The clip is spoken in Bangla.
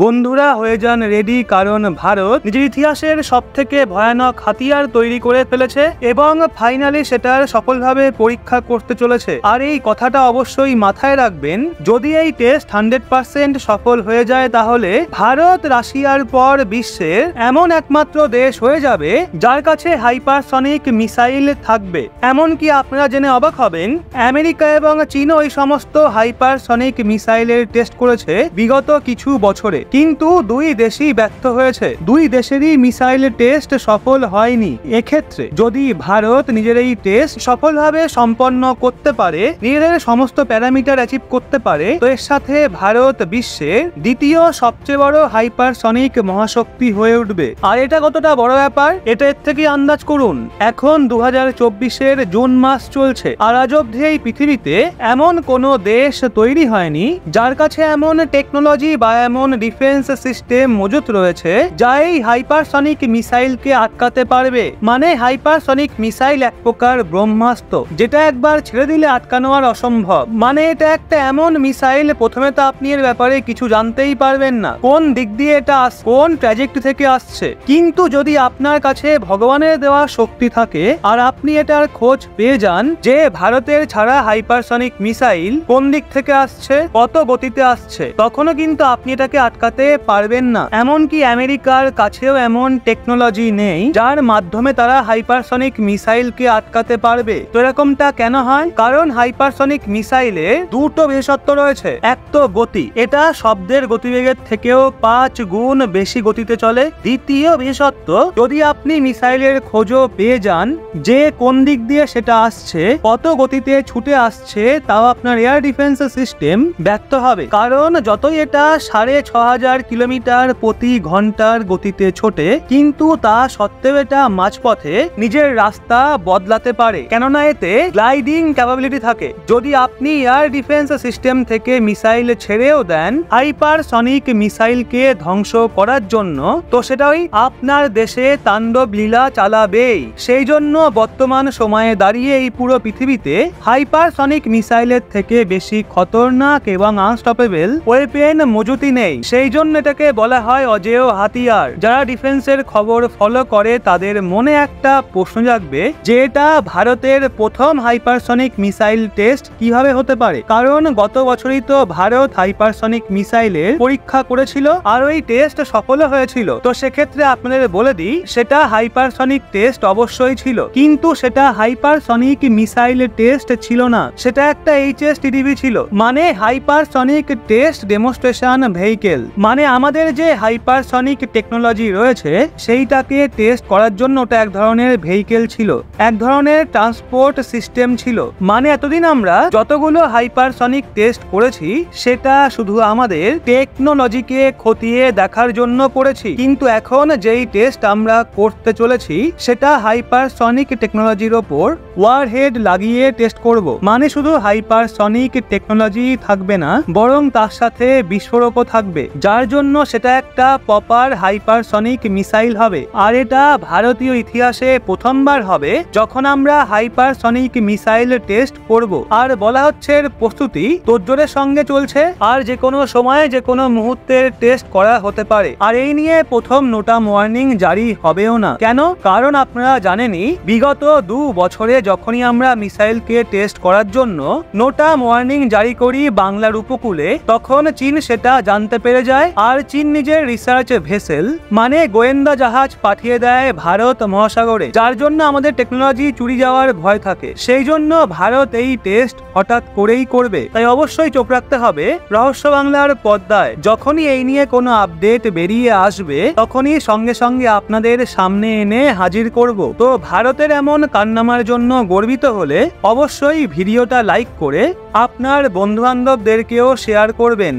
বন্ধুরা হয়ে যান রেডি, কারণ ভারত নিজের ইতিহাসের সবথেকে ভয়ানক হাতিয়ার তৈরি করে ফেলেছে এবং ফাইনালি সেটার সফলভাবে পরীক্ষা করতে চলেছে। আর এই কথাটা অবশ্যই মাথায় রাখবেন, যদি এই টেস্ট 100% সফল হয়ে যায় তাহলে ভারত রাশিয়ার পর বিশ্বের এমন একমাত্র দেশ হয়ে যাবে যার কাছে হাইপারসনিক মিসাইল থাকবে। এমনকি আপনারা জেনে অবাক হবেন, আমেরিকা এবং চীন ওই সমস্ত হাইপারসনিক মিসাইলের টেস্ট করেছে বিগত কিছু বছরে, কিন্তু দুই দেশই ব্যর্থ হয়েছে। দুই দেশেরই মিসাইল টেস্ট সফল হয়নি। এক্ষেত্রে যদি ভারত নিজের এই টেস্ট সফলভাবে সম্পন্ন করতে পারে, নিজেদের সমস্ত প্যারামিটার অ্যাচিভ করতে পারে, তো এর সাথে ভারত বিশ্বের দ্বিতীয় সবচেয়ে বড় হাইপারসনিক মহাশক্তি হয়ে উঠবে। আর এটা কতটা বড় ব্যাপার, এটা এর থেকে আন্দাজ করুন। এখন 2024-এর জুন মাস চলছে, আর আজ অবধি এই পৃথিবীতে এমন কোনো দেশ তৈরি হয়নি যার কাছে এমন টেকনোলজি বা এমন ডিফেন্স সিস্টেম মজুত রয়েছে যা এই হাইপারসনিক মিসাইলকে আটকাতে পারবে। মানে হাইপারসনিক মিসাইল এক প্রকার ব্রহ্মাস্ত্র, যেটা একবার ছেড়ে দিলে আটকানো আর অসম্ভব। মানে এটা একটা এমন মিসাইল, প্রথমে তো আপনি এর ব্যাপারে কিছু জানতেই পারবেন না, কোন দিক দিয়ে এটা কোন ট্র্যাজেক্টরি থেকে আসছে। কিন্তু যদি আপনার কাছে ভগবানের দেওয়া শক্তি থাকে আর আপনি এটার খোঁজ পেয়ে যান যে ভারতের ছাড়া হাইপারসনিক মিসাইল কোন দিক থেকে আসছে, কত গতিতে আসছে, তখনও কিন্তু আপনি এটাকে আটকাতে পারবেন না। এমনকি আমেরিকার কাছেও এমন টেকনোলজি নেই যার মাধ্যমে তারা হাইপারসনিক মিসাইলকে আটকাতে পারবে। তো এরকমটা কেন হয়? কারণ হাইপারসনিক মিসাইলে দুটো বিশেষত্ব রয়েছে। এক তো গতি, এটা শব্দের গতিবেগের থেকেও 5 গুণ বেশি গতিতে চলে। দ্বিতীয় বিশেষত্ব, যদি আপনি মিসাইলের খোঁজও পেয়ে যান যে কোন দিক দিয়ে সেটা আসছে, কত গতিতে ছুটে আসছে, তাও আপনার এয়ার ডিফেন্স সিস্টেম ব্যর্থ হবে। কারণ যতই এটা 6500 কিলোমিটার প্রতি ঘন্টার গতিতে ছোটে, কিন্তু তা সত্ত্বেও এটা মাঝপথে নিজের রাস্তা বদলাতে পারে, কেননা এতে গ্লাইডিং ক্যাপাবিলিটি থাকে। যদি আপনি এয়ার ডিফেন্স সিস্টেম থেকে মিসাইল ছেড়েও দেন হাইপারসনিক মিসাইলকে ধ্বংস করার জন্য, তো সেটাই আপনার দেশে তাণ্ডব লীলা চালাবেই। সেই জন্য বর্তমান সময়ে দাঁড়িয়ে এই পুরো পৃথিবীতে হাইপারসনিক মিসাইলের থেকে বেশি খতরনাক এবং আনস্টপেবল ওয়েপেন মজুতি নেই। সেই জন্য এটাকে বলা হয় অজেয় হাতিয়ার। যারা ডিফেন্সের খবর ফলো করে তাদের মনে একটা প্রশ্ন জাগবে যে এটা ভারতের প্রথম হাইপারসনিক মিসাইল টেস্ট কিভাবে হতে পারে। কারণ গত বছরই তো ভারত হাইপারসনিক মিসাইলের পরীক্ষা করেছিল আর ওই টেস্ট সফল হয়েছিল। তো সেক্ষেত্রে আপনাদের বলে দিই, সেটা হাইপারসনিক টেস্ট অবশ্যই ছিল, কিন্তু সেটা হাইপারসনিক মিসাইল টেস্ট ছিল না, সেটা একটা HSTDV ছিল, মানে হাইপারসনিক টেস্ট ডেমনস্ট্রেশন ভেহিকেল। মানে আমাদের যে হাইপারসনিক টেকনোলজি রয়েছে সেইটাকে টেস্ট করার জন্য ওটা এক ধরনের ভেহিকেল ছিল, এক ধরনের ট্রান্সপোর্ট সিস্টেম ছিল। মানে এতদিন আমরা যতগুলো হাইপারসনিক টেস্ট করেছি সেটা শুধু আমাদের টেকনোলজিকে খতিয়ে দেখার জন্য করেছি, কিন্তু এখন যেই টেস্ট আমরা করতে চলেছি সেটা হাইপারসনিক টেকনোলজির ওপর ওয়ারহেড লাগিয়ে টেস্ট করব। মানে শুধু হাইপারসনিক টেকনোলজি থাকবে না, বরং তার সাথে বিস্ফোরকও থাকবে, যার জন্য সেটা একটা প্রপার হাইপারসনিক মিসাইল হবে। আর এটা ভারতীয় ইতিহাসে প্রথমবার হবে যখন আমরা হাইপারসনিক মিসাইল টেস্ট করব। আর বলা হচ্ছে এর প্রস্তুতি তোড়জোড়ের সঙ্গে চলছে, আর যে কোনো সময়ে যে কোনো মুহূর্তের টেস্ট করা হতে পারে। আর এই নিয়ে প্রথম নোটাম ওয়ার্নিং জারি হবেও না। কেন? কারণ আপনারা জানেনই বিগত 2 বছরে যখনই আমরা মিসাইলকে টেস্ট করার জন্য নোটাম ওয়ার্নিং জারি করি বাংলার উপকূলে, তখন চীন সেটা জানতে পেরে যায় আর চীন নিজের রিসার্চ ভেসেল মানে গোয়েন্দা জাহাজ পাঠিয়ে দেয় ভারত মহাসাগরে, যার জন্য আমাদের টেকনোলজি চুরি যাওয়ার ভয় থাকে। সেই জন্য ভারত এই টেস্ট হঠাৎ করেই করবে। তাই অবশ্যই চোখ রাখতে হবে রহস্য বাংলার পর্দায়। যখনই এই নিয়ে কোনো আপডেট বেরিয়ে আসবে তখনই সঙ্গে সঙ্গে আপনাদের সামনে এনে হাজির করব। তো ভারতের এমন কারনামার জন্য গর্বিত হলে অবশ্যই ভিডিওটা লাইক করে আপনার বন্ধু বান্ধবদেরকেও শেয়ার করবেন।